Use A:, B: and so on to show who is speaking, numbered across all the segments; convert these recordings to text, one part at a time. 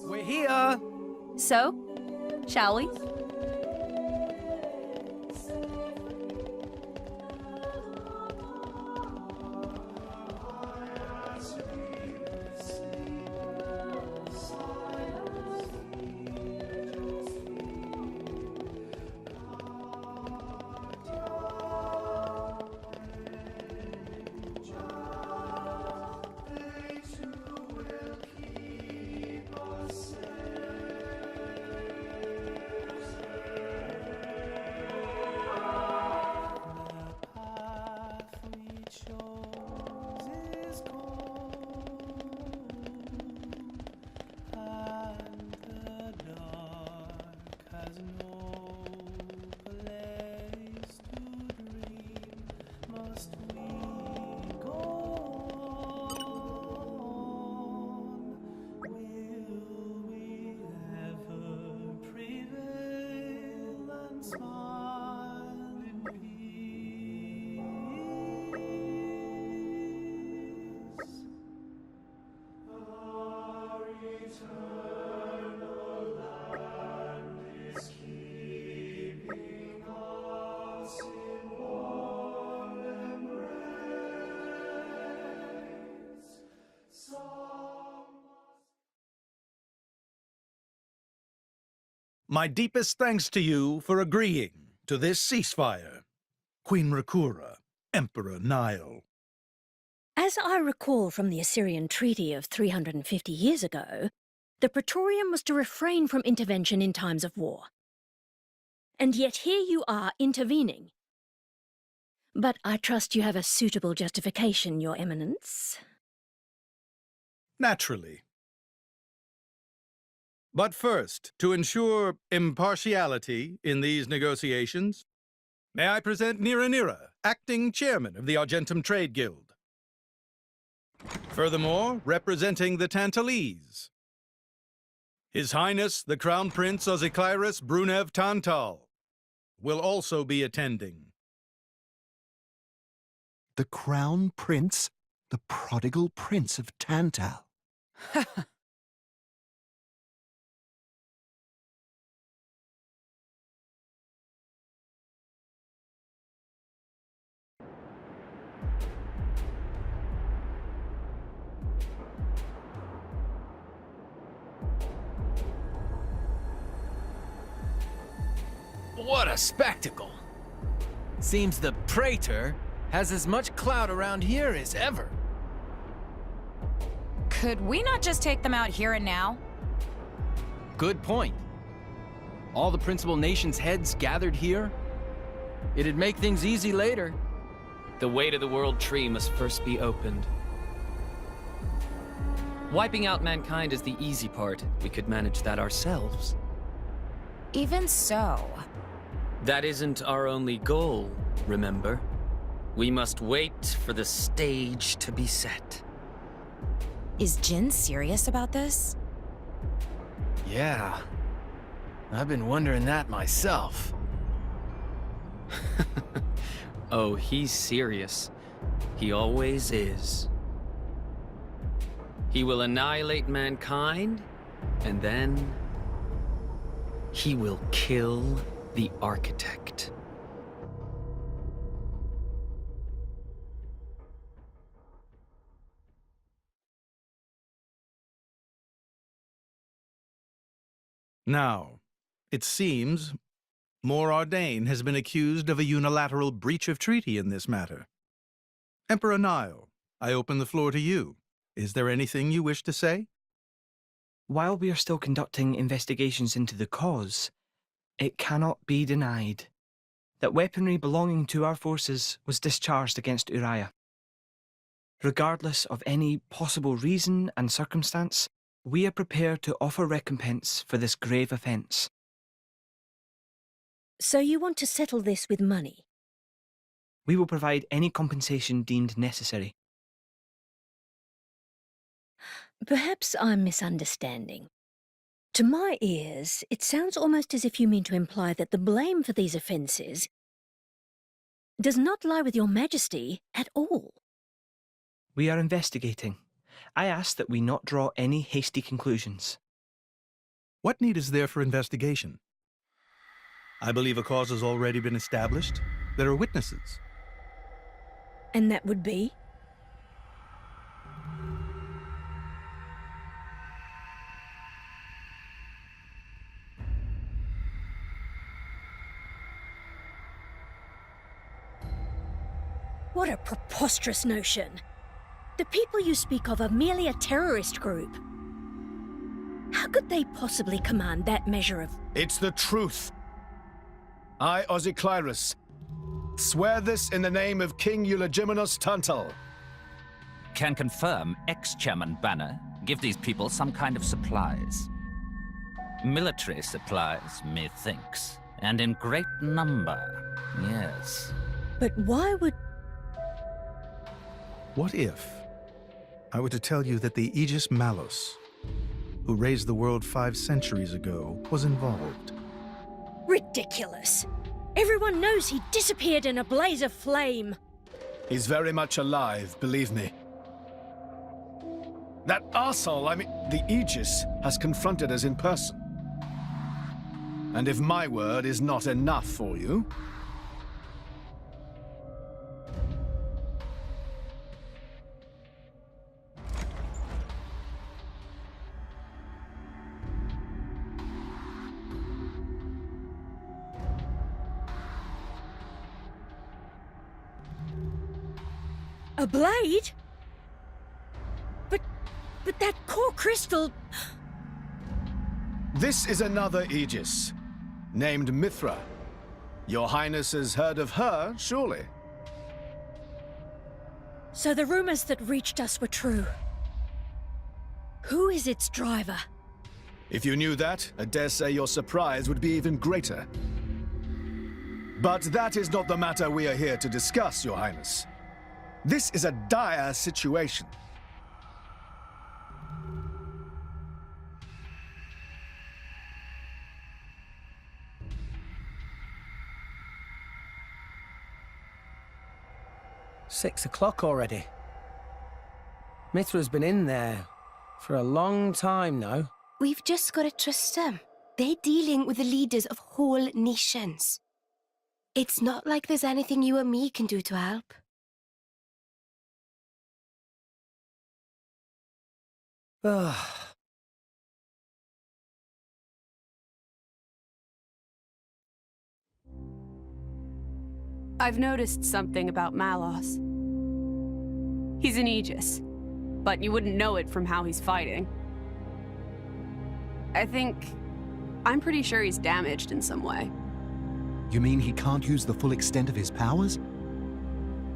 A: We're here!
B: So, shall we?
A: My deepest thanks to you for agreeing to this ceasefire, Queen Rakura, Emperor Nile.
C: As I recall from the Assyrian treaty of 350 years ago, the Praetorium was to refrain from intervention in times of war. And yet here you are intervening. But I trust you have a suitable justification, Your Eminence.
A: Naturally. But first, to ensure impartiality in these negotiations, may I present Nira, acting chairman of the Argentum Trade Guild. Furthermore, representing the Tantalese, His Highness the Crown Prince Ozikairis Brunev Tantal will also be attending.
D: The Crown Prince? The prodigal Prince of Tantal.
E: What a spectacle! Seems the Praetor has as much clout around here as ever.
B: Could we not just take them out here and now?
E: Good point. All the principal nations' heads gathered here? It'd make things easy later.
F: The way to the world tree must first be opened. Wiping out mankind is the easy part. We could manage that ourselves.
B: Even so...
F: That isn't our only goal, remember? We must wait for the stage to be set.
B: Is Jin serious about this?
E: Yeah. I've been wondering that myself.
F: Oh, he's serious. He always is. He will annihilate mankind, and then... he will kill the architect.
A: Now, it seems Mor Ardain has been accused of a unilateral breach of treaty in this matter. Emperor Nile, I open the floor to you. Is there anything you wish to say?
G: While we are still conducting investigations into the cause, it cannot be denied that weaponry belonging to our forces was discharged against Uriah. Regardless of any possible reason and circumstance, we are prepared to offer recompense for this grave offence.
C: So you want to settle this with money?
G: We will provide any compensation deemed necessary.
C: Perhaps I'm misunderstanding. To my ears, it sounds almost as if you mean to imply that the blame for these offences does not lie with your majesty at all.
G: We are investigating. I ask that we not draw any hasty conclusions.
A: What need is there for investigation? I believe a cause has already been established. There are witnesses.
C: And that would be? What a preposterous notion. The people you speak of are merely a terrorist group. How could they possibly command that measure of...
H: It's the truth. I, Ozyclyrus, swear this in the name of King Eulogimenos Tantal.
I: Can confirm ex-chairman Bana give these people some kind of supplies. Military supplies, methinks, and in great number, yes.
C: But why would...
A: What if I were to tell you that the Aegis Malos, who raised the world 5 centuries ago, was involved?
C: Ridiculous. Everyone knows he disappeared in a blaze of flame.
H: He's very much alive, believe me. That arsehole, the Aegis, has confronted us in person. And if my word is not enough for you...
C: A blade? But that core crystal...
H: This is another Aegis, named Mithra. Your Highness has heard of her, surely?
C: So the rumors that reached us were true. Who is its driver?
H: If you knew that, I dare say your surprise would be even greater. But that is not the matter we are here to discuss, Your Highness. This is a dire situation.
J: Six o'clock already. Mithra's been in there for a long time now.
K: We've just got to trust them. They're dealing with the leaders of whole nations. It's not like there's anything you or me can do to help.
J: Ugh.
L: I've noticed something about Malos. He's an Aegis, but you wouldn't know it from how he's fighting. I'm pretty sure he's damaged in some way.
D: You mean he can't use the full extent of his powers?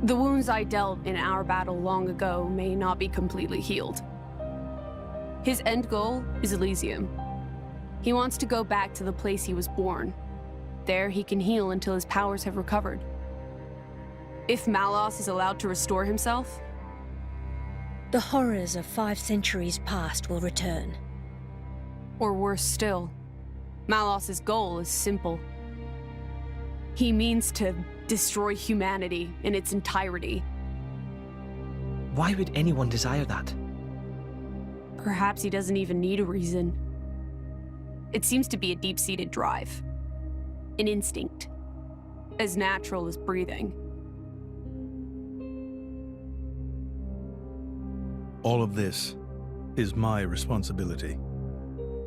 L: The wounds I dealt in our battle long ago may not be completely healed. His end goal is Elysium. He wants to go back to the place he was born. There he can heal until his powers have recovered. If Malos is allowed to restore himself...
C: The horrors of 5 centuries past will return.
L: Or worse still, Malos's goal is simple. He means to destroy humanity in its entirety.
G: Why would anyone desire that?
L: Perhaps he doesn't even need a reason. It seems to be a deep-seated drive. An instinct. As natural as breathing.
A: All of this is my responsibility.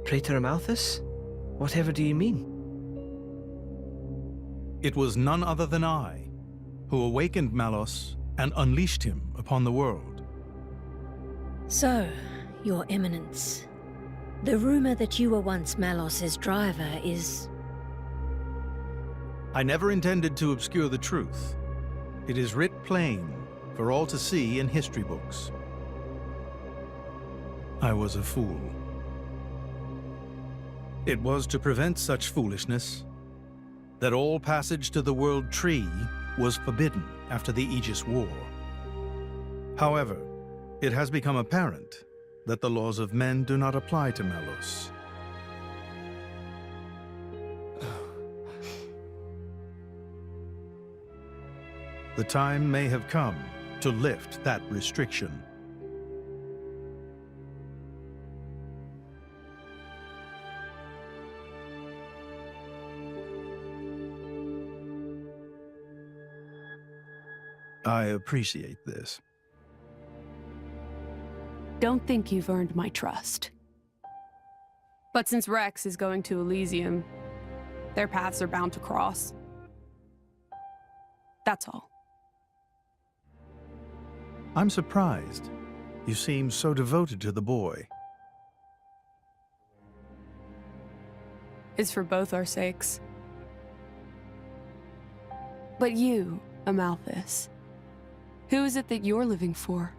G: Praetor Amalthus? Whatever do you mean?
A: It was none other than I who awakened Malos and unleashed him upon the world.
C: So, Your Eminence, the rumor that you were once Malos's driver is...
A: I never intended to obscure the truth. It is writ plain for all to see in history books. I was a fool. It was to prevent such foolishness that all passage to the World Tree was forbidden after the Aegis War. However, it has become apparent that the laws of men do not apply to Malos. the time may have come to lift that restriction. I appreciate this.
L: Don't think you've earned my trust. But since Rex is going to Elysium, their paths are bound to cross. That's all.
A: I'm surprised. You seem so devoted to the boy.
L: It's for both our sakes. But you, Amalthus, who is it that you're living for?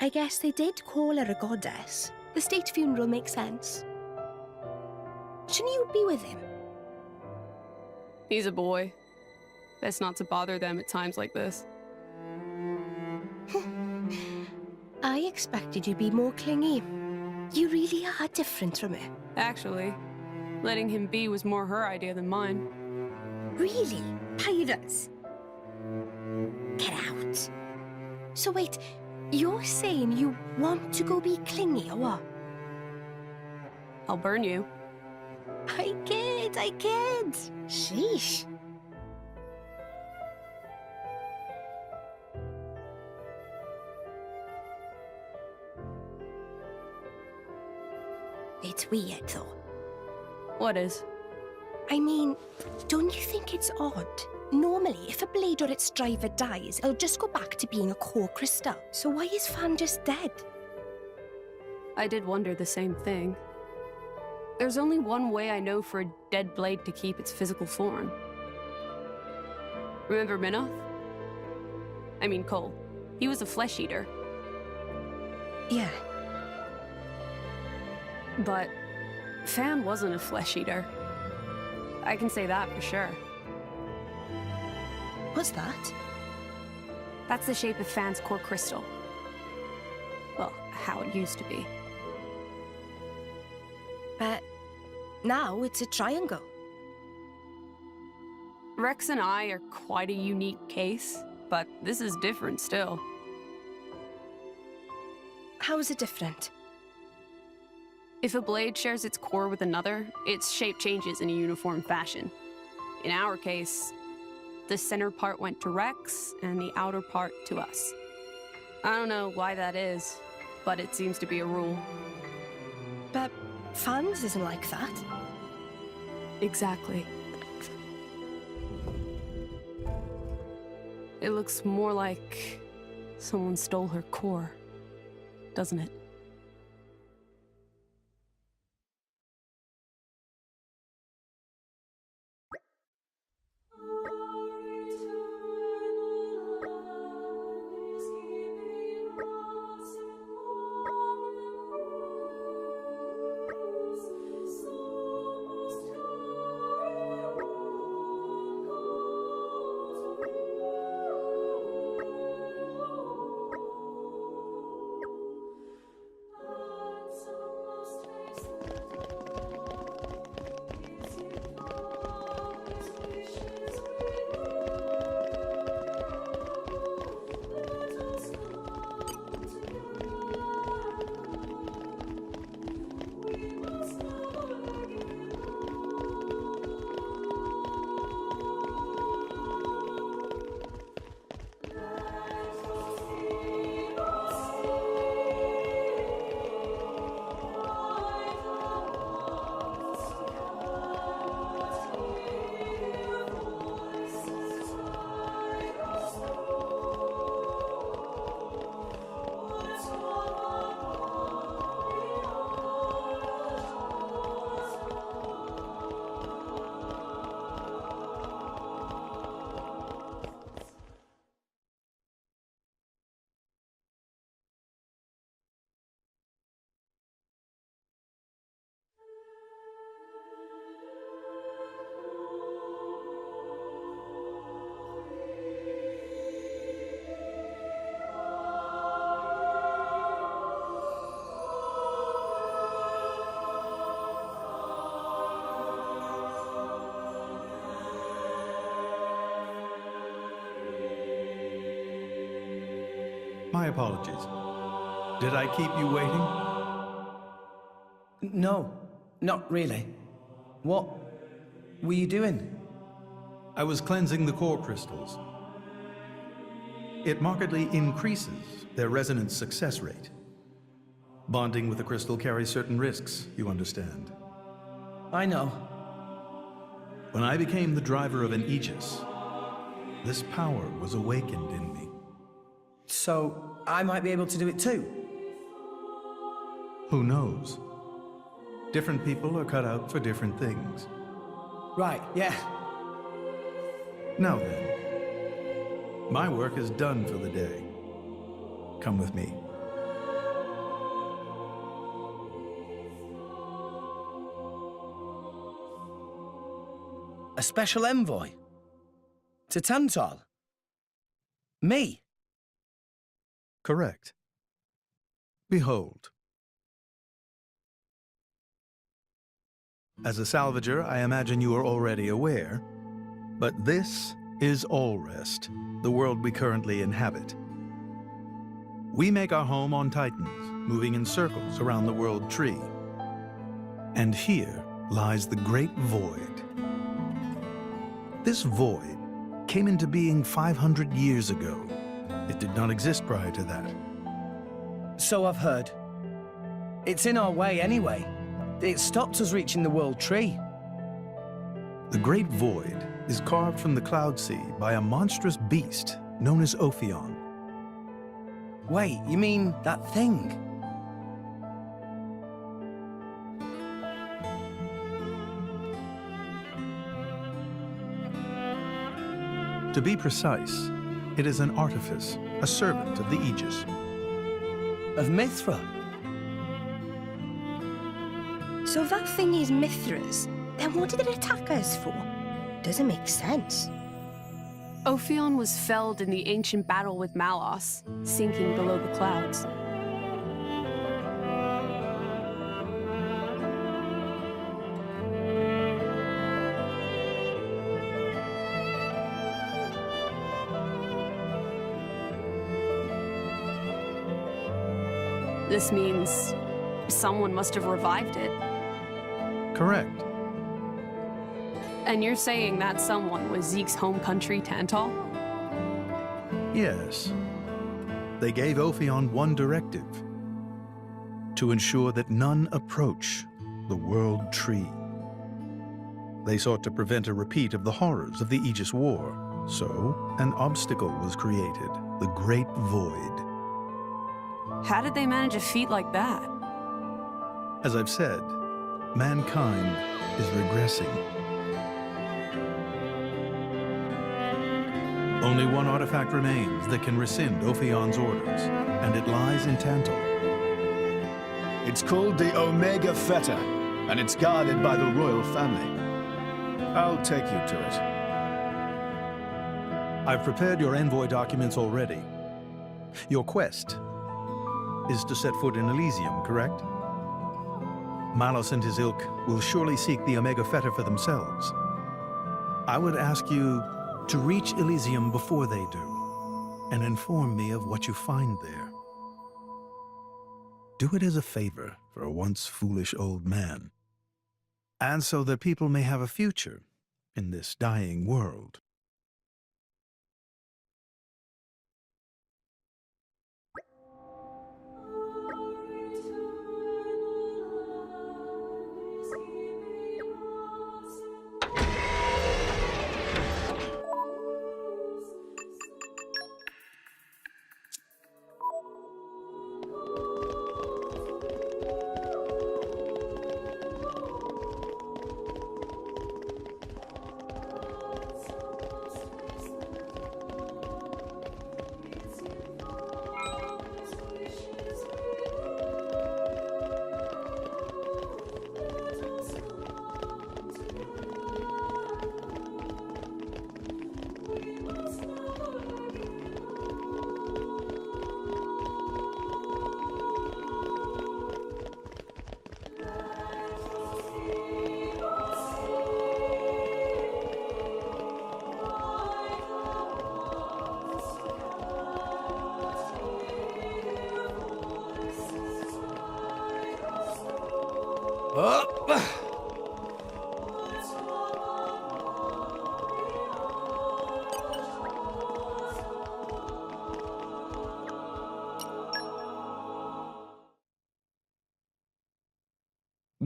K: I guess they did call her a goddess. The state funeral makes sense. Shouldn't you be with him?
L: He's a boy. Best not to bother them at times like this.
K: I expected you'd be more clingy. You really are different from her.
L: Actually, letting him be was more her idea than mine.
K: Really? Pirates? Get out. So wait, you're saying you want to go be clingy or what?
L: I'll burn you.
K: I kid. Sheesh. It's weird, though.
L: What is?
K: I mean, don't you think it's odd? Normally, if a blade or its driver dies, it'll just go back to being a core crystal. So why is Fan just dead?
L: I did wonder the same thing. There's only one way I know for a dead blade to keep its physical form. Remember Minoth? I mean Cole. He was a flesh eater.
K: Yeah.
L: But Fan wasn't a flesh eater. I can say that for sure.
K: What's that?
L: That's the shape of Fan's core crystal. Well, how it used to be.
K: But now it's a triangle.
L: Rex and I are quite a unique case, but this is different still.
K: How is it different?
L: If a blade shares its core with another, its shape changes in a uniform fashion. In our case, the center part went to Rex, and the outer part to us. I don't know why that is, but it seems to be a rule.
K: But Fan's isn't like that.
L: Exactly. It looks more like someone stole her core, doesn't it?
A: My apologies. Did I keep you waiting?
J: No, not really. What were you doing?
A: I was cleansing the core crystals. It markedly increases their resonance success rate. Bonding with the crystal carries certain risks, you understand.
J: I know.
A: When I became the driver of an Aegis, this power was awakened in me.
J: So, I might be able to do it too?
A: Who knows? Different people are cut out for different things.
J: Right, yeah.
A: Now then, my work is done for the day. Come with me.
J: A special envoy? To Tantal? Me?
A: Correct. Behold. As a salvager, I imagine you are already aware, but this is Allrest, the world we currently inhabit. We make our home on Titans, moving in circles around the world tree. And here lies the Great Void. This void came into being 500 years ago. It did not exist prior to that.
J: So I've heard. It's in our way anyway. It stopped us reaching the world tree.
A: The Great Void is carved from the Cloud Sea by a monstrous beast known as Ophion.
J: Wait, you mean that thing?
A: To be precise, it is an artifice, a servant of the Aegis.
J: Of Mithra?
K: So if that thing is Mithra's, then what did it attack us for? Doesn't make sense.
L: Ophion was felled in the ancient battle with Malos, sinking below the clouds. This means someone must have revived it.
A: Correct.
L: And you're saying that someone was Zeke's home country, Tantal?
A: Yes. They gave Ophion one directive: to ensure that none approach the World Tree. They sought to prevent a repeat of the horrors of the Aegis War, so an obstacle was created, the Great Void.
L: How did they manage a feat like that?
A: As I've said, mankind is regressing. Only one artifact remains that can rescind Ophion's orders, and it lies in Tantal.
H: It's called the Omega Feta, and it's guarded by the royal family. I'll take you to it.
A: I've prepared your envoy documents already. Your quest is to set foot in Elysium, correct? Malos and his ilk will surely seek the Omega Feta for themselves. I would ask you to reach Elysium before they do, and inform me of what you find there. Do it as a favor for a once foolish old man, and so that people may have a future in this dying world.
H: We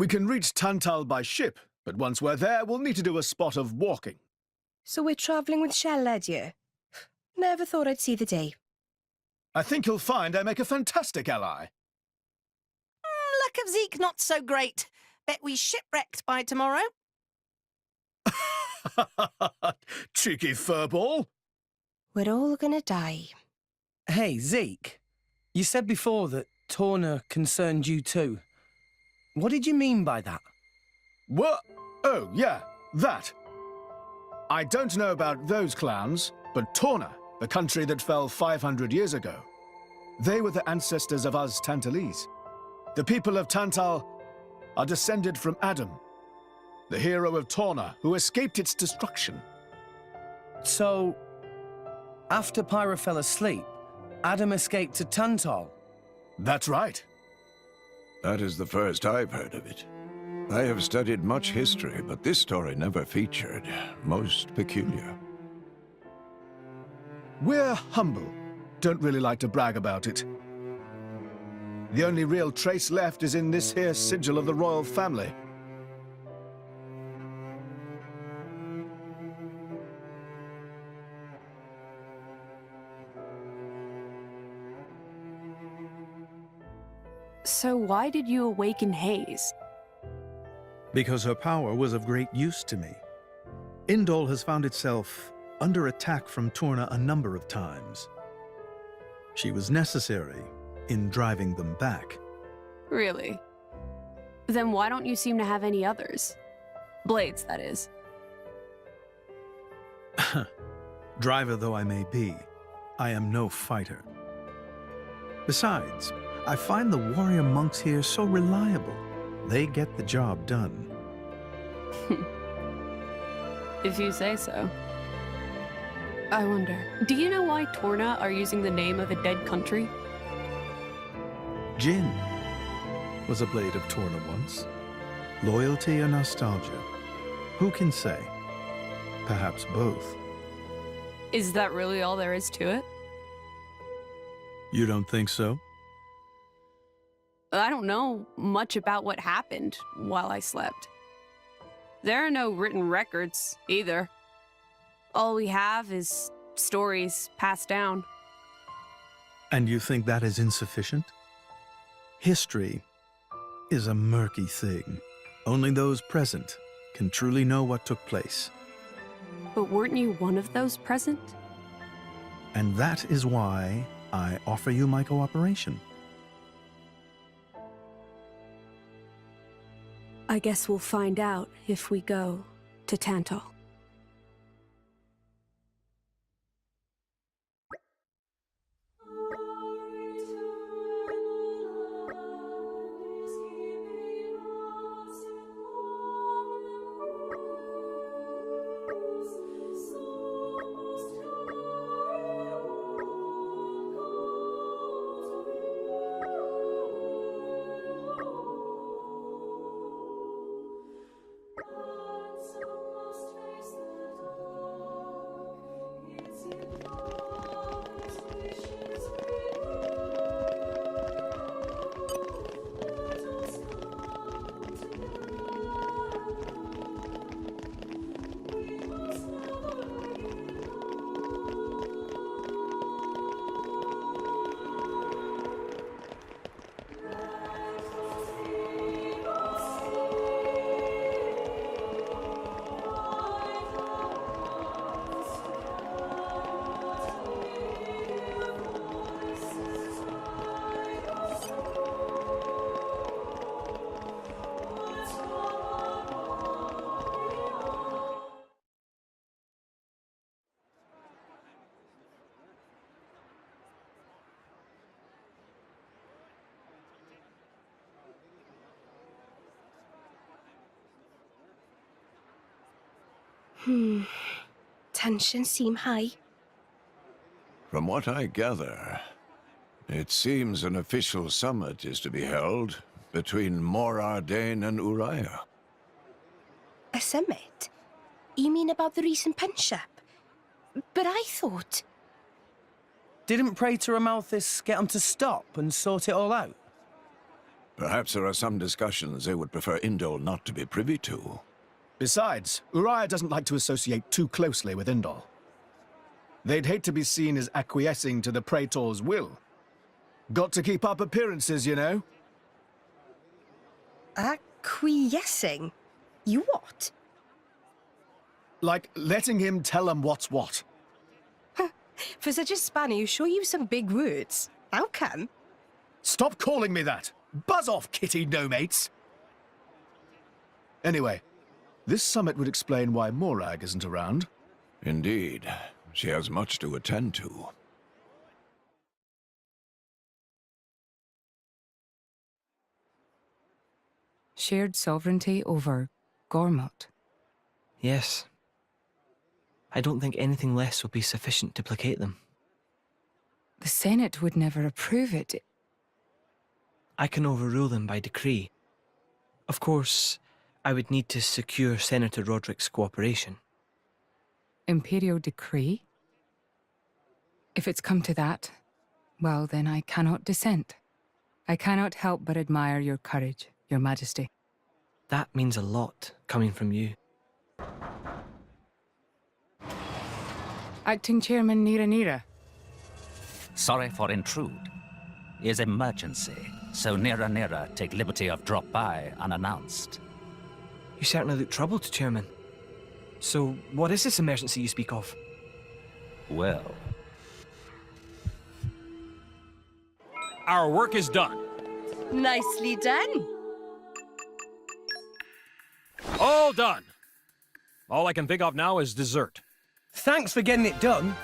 H: can reach Tantal by ship, but once we're there, we'll need to do a spot of walking.
K: So we're travelling with Shell-led you? Never thought I'd see the day.
H: I think you'll find I make a fantastic ally.
M: Luck of Zeke not so great. Bet we shipwrecked by tomorrow.
H: Cheeky furball.
K: We're all gonna die.
J: Hey, Zeke. You said before that Torna concerned you too. What did you mean by that?
H: What? Oh, yeah, that. I don't know about those clans, but Torna, the country that fell 500 years ago, they were the ancestors of us Tantalese. The people of Tantal are descended from Adam, the hero of Torna who escaped its destruction.
J: So, after Pyra fell asleep, Adam escaped to Tantal?
H: That's right.
N: That is the first I've heard of it. I have studied much history, but this story never featured. Most peculiar.
H: We're humble. Don't really like to brag about it. The only real trace left is in this here sigil of the royal family.
L: So why did you awaken Hayes?
A: Because her power was of great use to me. Indol has found itself under attack from Torna a number of times. She was necessary in driving them back.
L: Really? Then why don't you seem to have any others? Blades, that is.
A: Driver though I may be, I am no fighter. Besides, I find the warrior monks here so reliable. They get the job done.
L: If you say so. I wonder, do you know why Torna are using the name of a dead country?
A: Jin was a blade of Torna once. Loyalty or nostalgia? Who can say? Perhaps both.
L: Is that really all there is to it?
A: You don't think so?
L: I don't know much about what happened while I slept. There are no written records, either. All we have is stories passed down.
A: And you think that is insufficient? History is a murky thing. Only those present can truly know what took place.
L: But weren't you one of those present?
A: And that is why I offer you my cooperation.
L: I guess we'll find out if we go to Tantal.
K: Tensions seem high.
N: From what I gather, it seems an official summit is to be held. between Morardane and Uriah.
K: A summit? You mean about the recent punch-up? But I thought...
J: Didn't Praetor Amalthus get 'em to stop and sort it all out?
N: Perhaps there are some discussions they would prefer Indol not to be privy to.
H: Besides, Uriah doesn't like to associate too closely with Indol. They'd hate to be seen as acquiescing to the Praetor's will. Got to keep up appearances, you know.
K: Acquiescing? You what?
H: Like letting him tell them what's what.
K: For such a spanner, you sure use some big words. How come?
H: Stop calling me that! Buzz off, kitty no-mates! Anyway, this summit would explain why Morag isn't around.
N: Indeed. She has much to attend to.
O: Shared sovereignty over Gormott.
G: Yes. I don't think anything less will be sufficient to placate them.
O: The Senate would never approve it.
G: I can overrule them by decree. Of course, I would need to secure Senator Roderick's cooperation.
O: Imperial decree? If it's come to that, well, then I cannot dissent. I cannot help but admire your courage, Your Majesty.
G: That means a lot, coming from you.
O: Acting Chairman Nira.
I: Sorry for intrude. Is emergency, so Nira take liberty of drop by unannounced.
G: You certainly look troubled, Chairman. So, what is this emergency you speak of?
I: Well...
P: Our work is done.
K: Nicely done.
P: All done. All I can think of now is dessert.
J: Thanks for getting it done.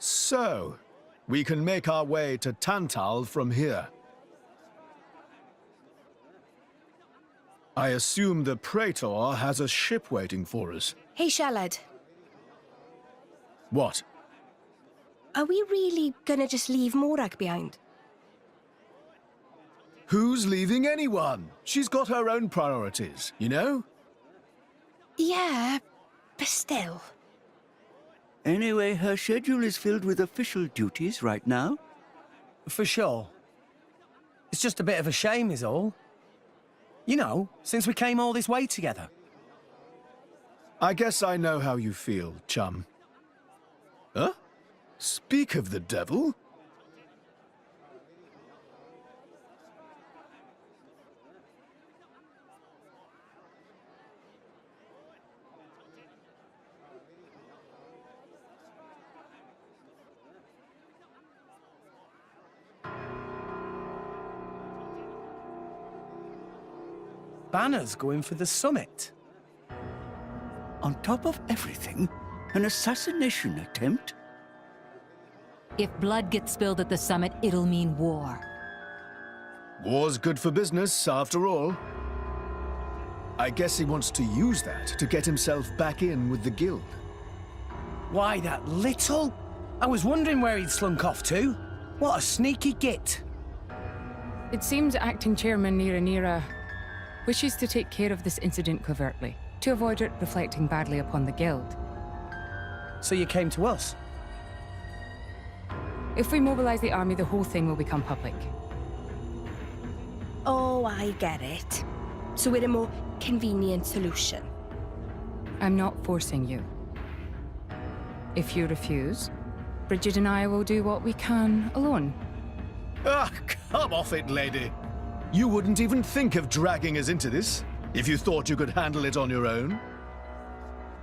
H: So, we can make our way to Tantal from here. I assume the Praetor has a ship waiting for us.
K: Hey, Shalad.
H: What?
K: Are we really gonna just leave Morag behind?
H: Who's leaving anyone? She's got her own priorities, you know?
K: Yeah, but still.
Q: Anyway, her schedule is filled with official duties right now.
J: For sure. It's just a bit of a shame is all. You know, since we came all this way together.
H: I guess I know how you feel, chum. Huh? Speak of the devil?
J: Bana's going for the summit.
Q: On top of everything, an assassination attempt?
B: If blood gets spilled at the summit, it'll mean war.
H: War's good for business, after all. I guess he wants to use that to get himself back in with the guild.
J: Why, that little? I was wondering where he'd slunk off to. What a sneaky git.
O: It seems Acting Chairman Nira wishes to take care of this incident covertly, to avoid it reflecting badly upon the guild.
J: So you came to us?
O: If we mobilize the army, the whole thing will become public.
K: Oh, I get it. So we're a more convenient solution.
O: I'm not forcing you. If you refuse, Bridget and I will do what we can alone.
H: Ah, come off it, lady. You wouldn't even think of dragging us into this, if you thought you could handle it on your own.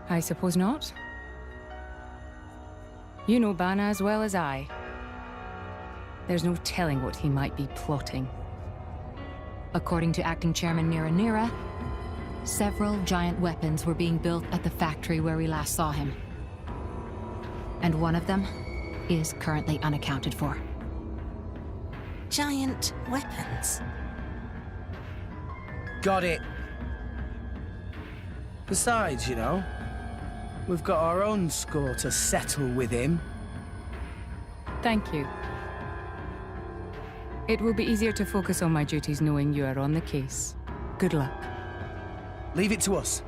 O: I suppose not. You know Bana as well as I. There's no telling what he might be plotting.
B: According to Acting Chairman Nira, Several giant weapons were being built at the factory where we last saw him. And one of them is currently unaccounted for.
M: Giant weapons.
J: Got it. Besides, you know, we've got our own score to settle with him.
O: Thank you. It will be easier to focus on my duties knowing you are on the case. Good luck.
J: Leave it to us.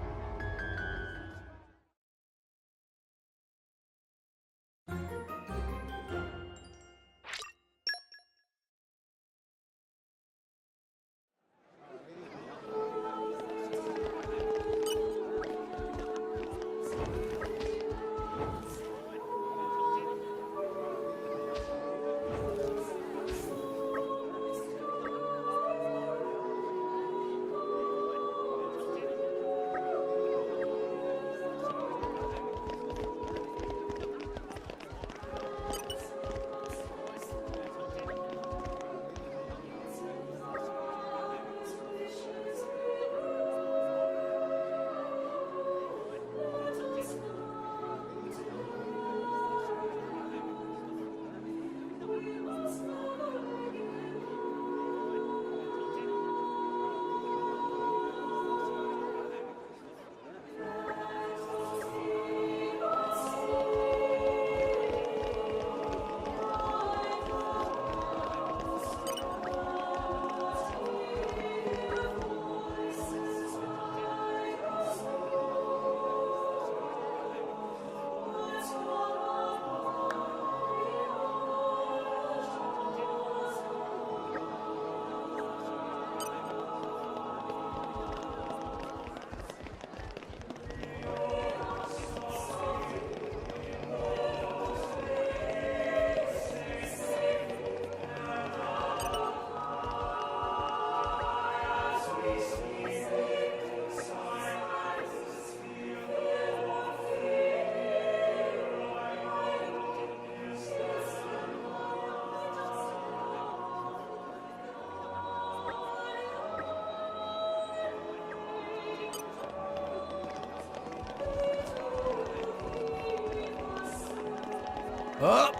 J: Up!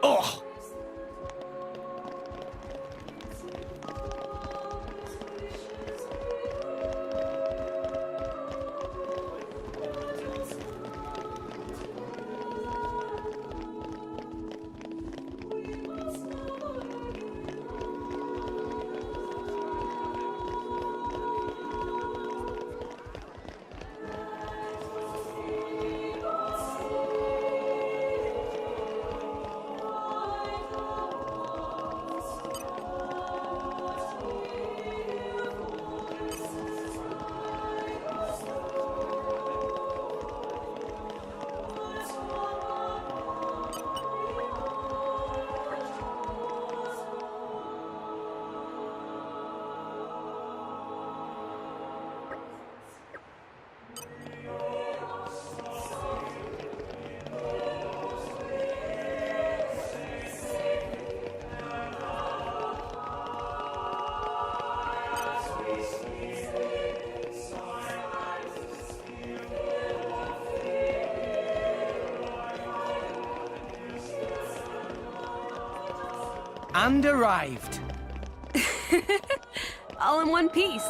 J: Oh! And arrived.
L: All in one piece.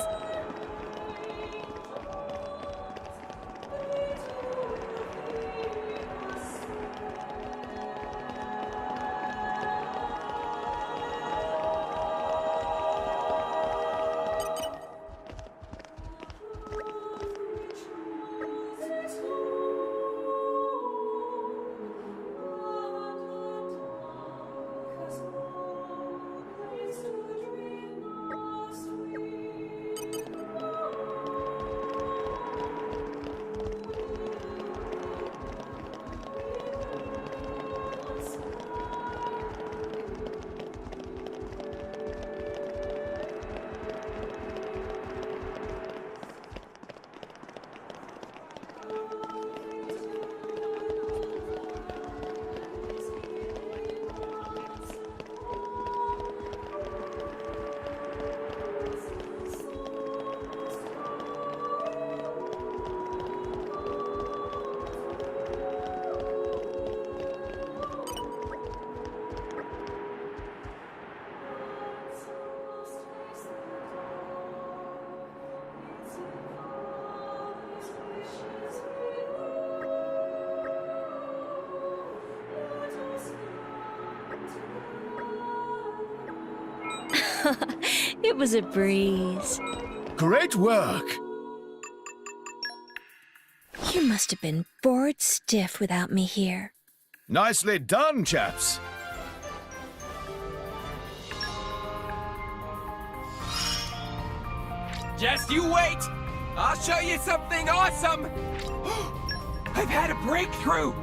C: It was a breeze.
H: Great work!
C: You must have been bored stiff without me here.
H: Nicely done, chaps.
R: Just you wait! I'll show you something awesome! I've had a breakthrough!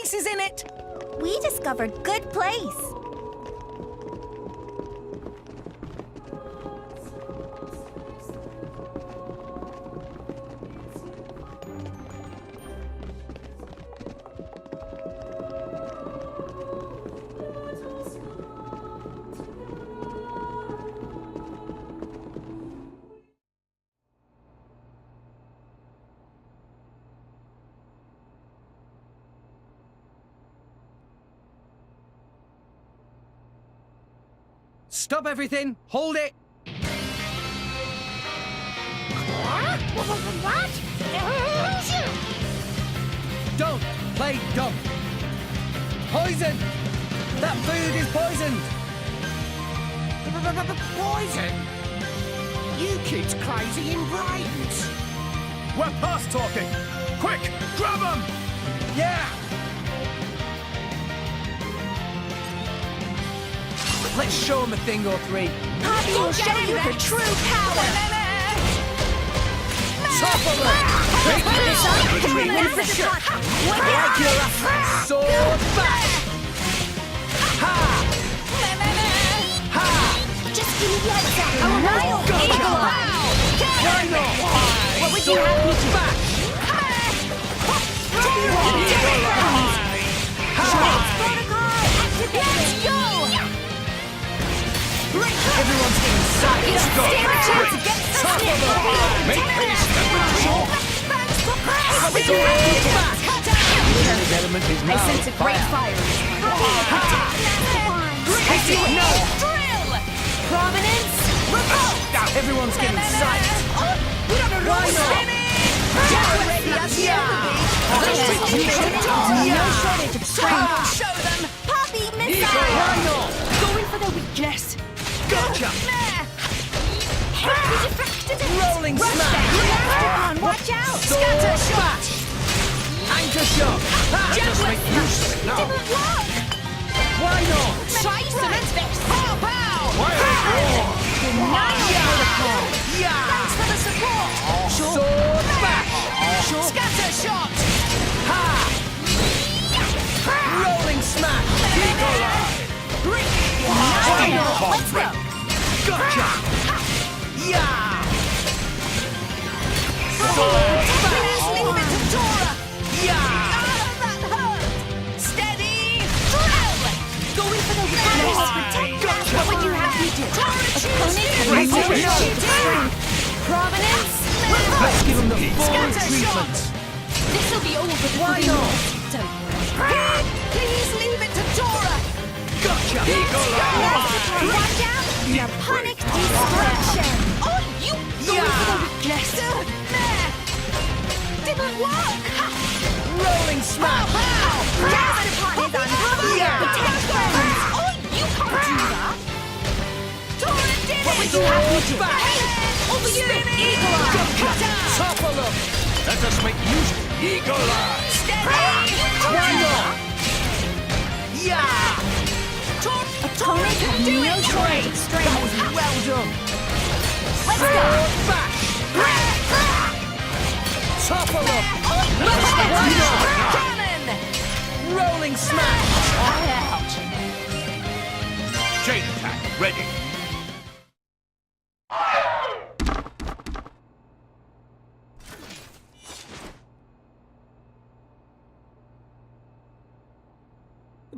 M: spices in it.
K: We discovered good place.
J: Stop everything! Hold it!
K: What?
J: Don't play dumb! Poison! That food is poisoned!
R: Poison? You kids crazy in brains.
H: We're past talking! Quick, grab them!
J: Yeah! Let's show them a thing or three.
K: Poppy will show you her true power.
J: Topple them!
K: Win for sure.
J: Like you're a sword back! Ha! Ha!
K: Just give me the heads up. Eagle Eye.
J: Why not?
K: What would you have me do?
J: Back!
K: Protocol activated. Let's go!
J: Everyone's getting sacked.
K: Stand a chance against the snake.
J: Make haste.
K: The
J: element is
K: I
J: now
K: sense a great fire.
J: I see it now.
K: Drill! Prominence! Revolt!
J: Everyone's getting sacked.
K: We don't know
J: Why not?
K: No shortage of strength.
M: Show them.
K: Poppy missile!
J: Why not?
K: Going for the weakness.
J: Gotcha! Rolling smash!
K: Watch out!
J: Scatter shot! Anchor shot! Just make use now!
K: Didn't work!
J: Why not?
K: Try cement fix! Pow pow!
J: Yeah!
K: Thanks for the support!
J: Sword back!
M: Scatter shot.
J: Ha! Rolling smash! Why not?
K: Let's go!
J: Gotcha! Yeah! Sword back!
M: Leave it to Tora.
J: Yeah!
M: That hurt. Steady. Drill.
K: Going for the weakness!
J: Gotcha!
K: What would you have me do? Opponent Provenance!
J: Let's give him the full
M: Scatter
J: treatment!
K: This'll be over before
J: Why
K: you know
J: not?
K: it. Don't worry.
M: Please leave it to Tora.
J: Gotcha!
K: Watch out! Panic distraction!
M: Oh, you.
K: Going for the weakness!
M: There. Didn't work.
J: Rolling smash!
K: Gas department on
J: Yeah.
M: Oh, you can't do that. Tora did it.
K: What would you have me do?
J: Back!
M: Over you.
K: Eagle Eye!
J: Topple them! Let us make use of Eagle Eye!
M: Steady.
J: Why not? Yeah!
K: Opponent have no shortage of strength.
J: Well done!
K: Let's go!
J: Sword back! Topple them! Why not?
M: Cannon.
J: Rolling smash!
K: Out!
N: Chain attack ready.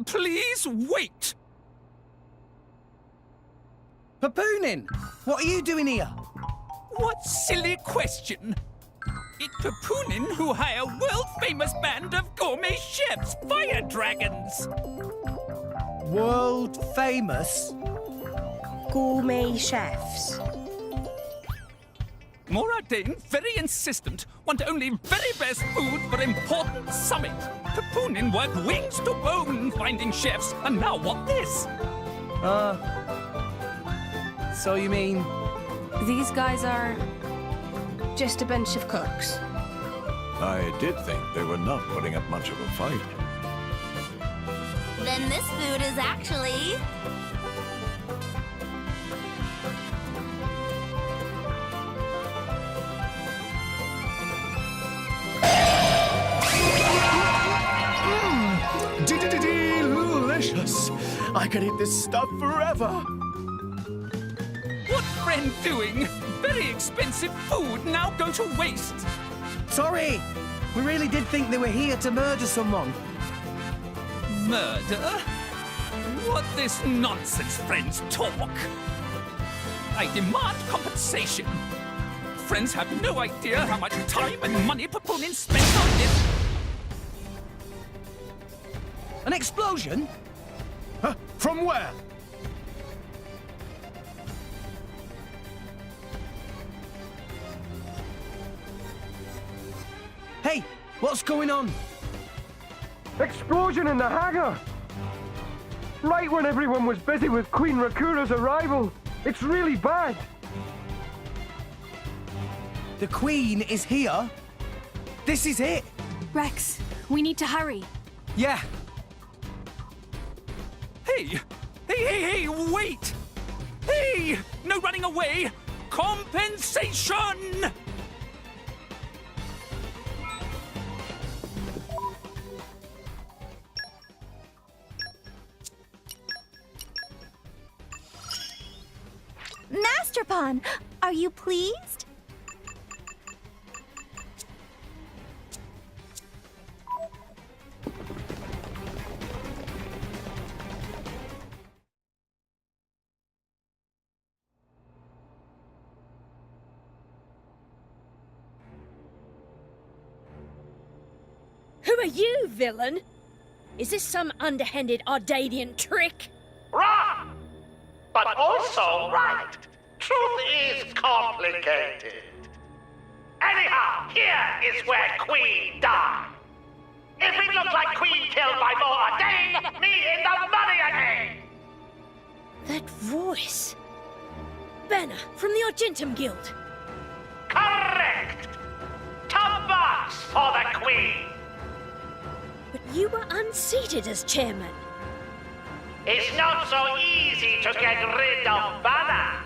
R: Please wait.
J: Papoonin! What are you doing here?
R: What silly question. It's Papoonin who hire world-famous band of gourmet chefs, fire dragons.
J: World famous?
K: Gourmet chefs.
R: Moradin, very insistent, want only very best food for important summit. Papoonin work wings to bone finding chefs, and now want this.
J: So you mean...
L: These guys are just a bunch of cooks.
N: I did think they were not putting up much of a fight.
K: Then this food is actually...
H: I could eat this stuff forever.
R: What friend doing? Very expensive food now go to waste.
J: Sorry! We really did think they were here to murder someone.
R: Murder? What this nonsense, friends, talk? I demand compensation. Friends have no idea how much time and money Papunin spent on this.
J: An explosion?
H: From where?
J: Hey, what's going on?
S: Explosion in the hangar! Right when everyone was busy with Queen Rakura's arrival. It's really bad.
J: The Queen is here? This is it?
L: Rex, we need to hurry.
J: Yeah.
R: Hey, wait! Hey, no running away! Compensation!
K: Master Pawn, are you pleased?
C: Who are you, villain? Is this some underhanded Ardanian trick?
T: Wrong! But also right. Truth is complicated. Anyhow, here is where Queen died. If it looks like Queen killed by Ardane, me in the money again!
C: That voice. Bana from the Argentum Guild.
T: Correct! Top box for the Queen!
C: But you were unseated as chairman.
T: It's not so easy to get rid of Bana.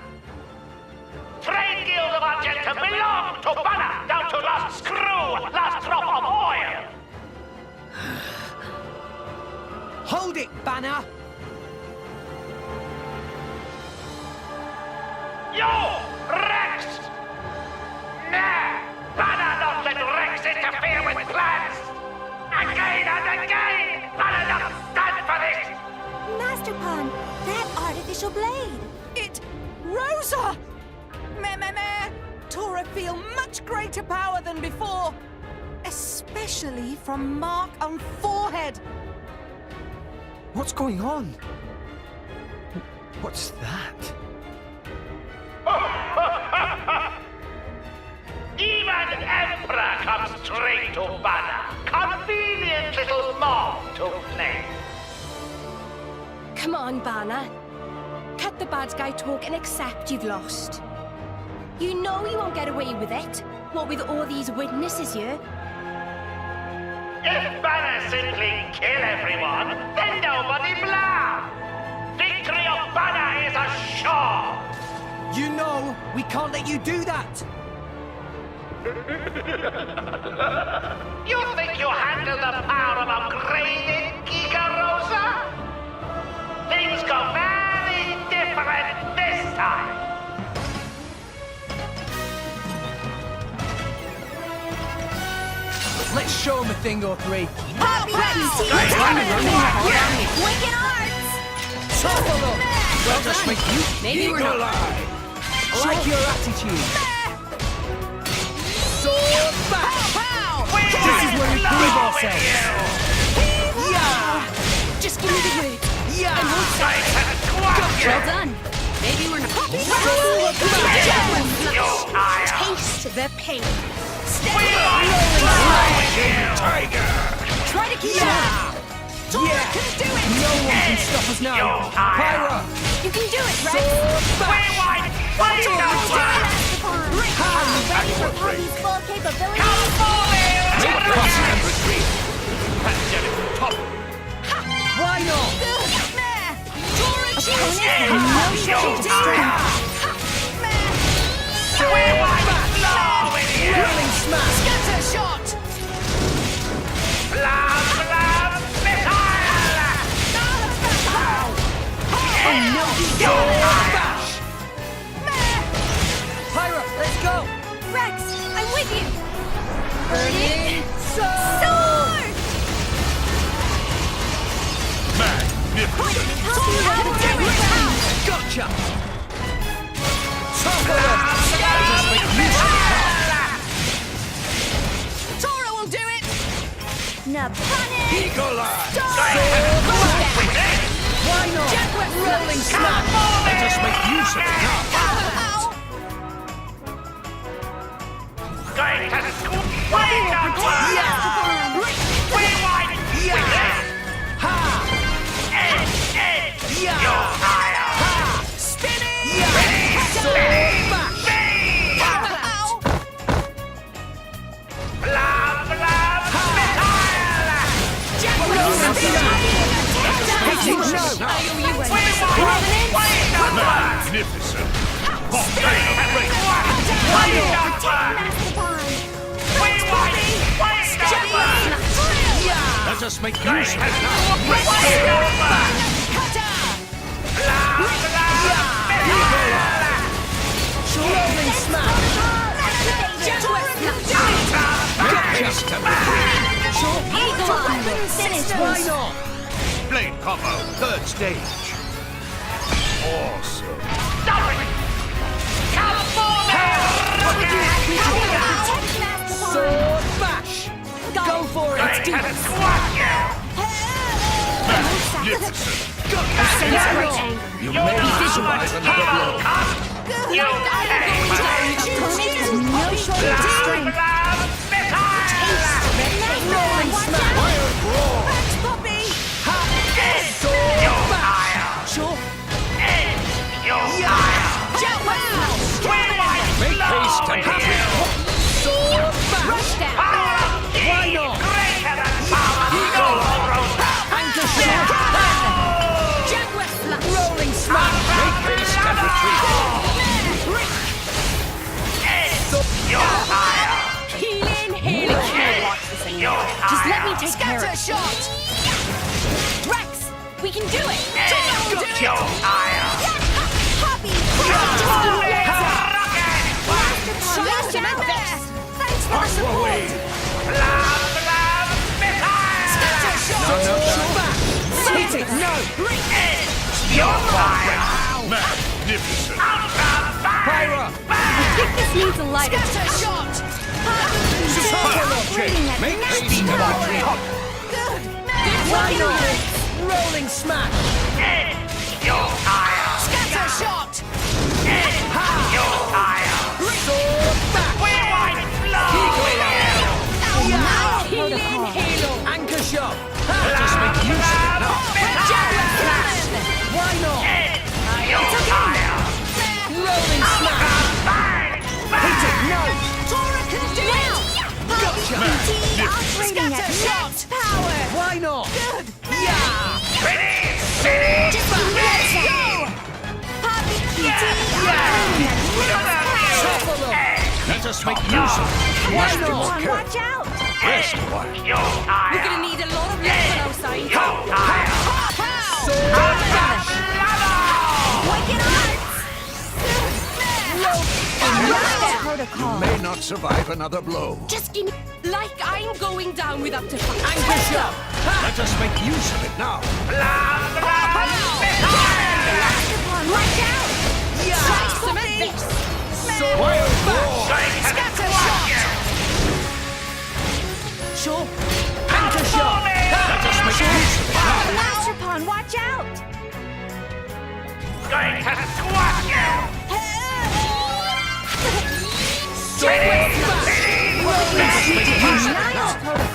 T: Trade Guild of Argentum belong to Bana, down to last screw, last drop of oil.
J: Hold it, Bana!
T: You, Rex! Nah, Bana not let Rex interfere with plans. Again and again, Bana don't stand for this.
K: Master Pawn, that artificial blade.
M: It... Rosa! Meh. Tora feel much greater power than before. Especially from mark on forehead.
G: What's going on? What's that?
T: Even Emperor comes straight to Bana. Convenient little mob to play.
K: Come on, Bana. Cut the bad guy talk and accept you've lost. You know you won't get away with it. What with all these witnesses here?
T: If Bana simply kill everyone, then nobody blah. Victory of Bana is assured.
J: You know we can't let you do that.
T: You think you handle the power of upgraded Giga Rosa? Things go very different this time.
J: Let's show him a thing or three.
K: Wicked arts!
J: Topple them! Well, just make you
K: Maybe we're not.
J: I like your attitude. Sword back! This is where we prove ourselves. Yeah!
K: Just give me the root.
J: Yeah!
K: And we'll
J: Gotcha.
K: well done. Maybe we're not. Taste the pain.
T: Tiger!
K: Try to keep
J: Yeah! Yeah!
K: can do it!
J: No one can stop us now! Pyra!
K: You can do it, Rex!
J: Sword back!
K: Ready for Poppy's full capabilities?
J: Why not?
K: Opponents have no shot to destroy.
J: Whirling smash!
K: Scatter shot!
T: Blah, blah, missile!
J: Pyra, let's go!
K: Rex, I'm with you!
J: Burning
K: Sword!
J: Gotcha!
M: Tora will do it!
K: No panic!
J: Why not? Rolling smash!
R: Let us make use of it now.
T: Going to school. Wait a You're higher.
M: Spinning!
R: Magnificent. Let us make use of it now.
J: Rolling smash! Why not?
R: Blade combo, third stage. Awesome.
J: Sword bash! Go for it!
R: Magnificent. You may
K: Be
R: not
K: vigilant.
R: survive another blow.
K: No shortage of strength.
J: Rolling smash!
M: Rex, Poppy!
J: Sword bash! Sure.
R: Make haste and retreat.
J: Sword bash!
K: Rush down.
J: Why not? Anchor shot! Rolling smash!
R: Make haste and retreat.
C: Healing. Just let me take care of it.
M: Scatter shot!
C: Rex, we can do it.
K: Poppy!
M: Smash him out there!
K: Thanks for the support.
M: Scatter shot!
J: Hit it! No!
R: Magnificent.
J: Pyra!
C: I think this needs a lighter.
M: Scatter shot!
R: Make haste and retreat.
J: Why not? Rolling smash!
M: Scatter shot!
J: Sword back!
C: Healing.
J: Anchor shot!
R: Let us make use of it now.
J: Why not? Rolling smash! Hit it! No!
M: Tora can do it!
J: Gotcha!
K: Operating at max power.
J: Why not?
M: Good!
J: Yeah!
K: Just let's go. Poppy PT operating at max
J: Shuffle them!
R: Let us make use of it.
J: Why
K: power.
J: not?
K: Watch out.
R: Rest a while.
M: We're gonna need a lot of love outside.
J: Sword bash!
K: Wicked arts. Protocol.
N: May not survive another blow.
C: Just give me. Like I'm going down without a fight.
J: Anchor shot!
R: Let us make use of it now.
K: Watch out.
C: Some of this.
J: Sword bash!
M: Scatter shot!
J: Sure. Anchor shot!
R: Let us make use of it now.
K: Master Pawn, watch out.
T: Going to squash you!
J: Sword bash! Rolling
R: Let us make use of it
K: Nile
R: now.
K: protocol.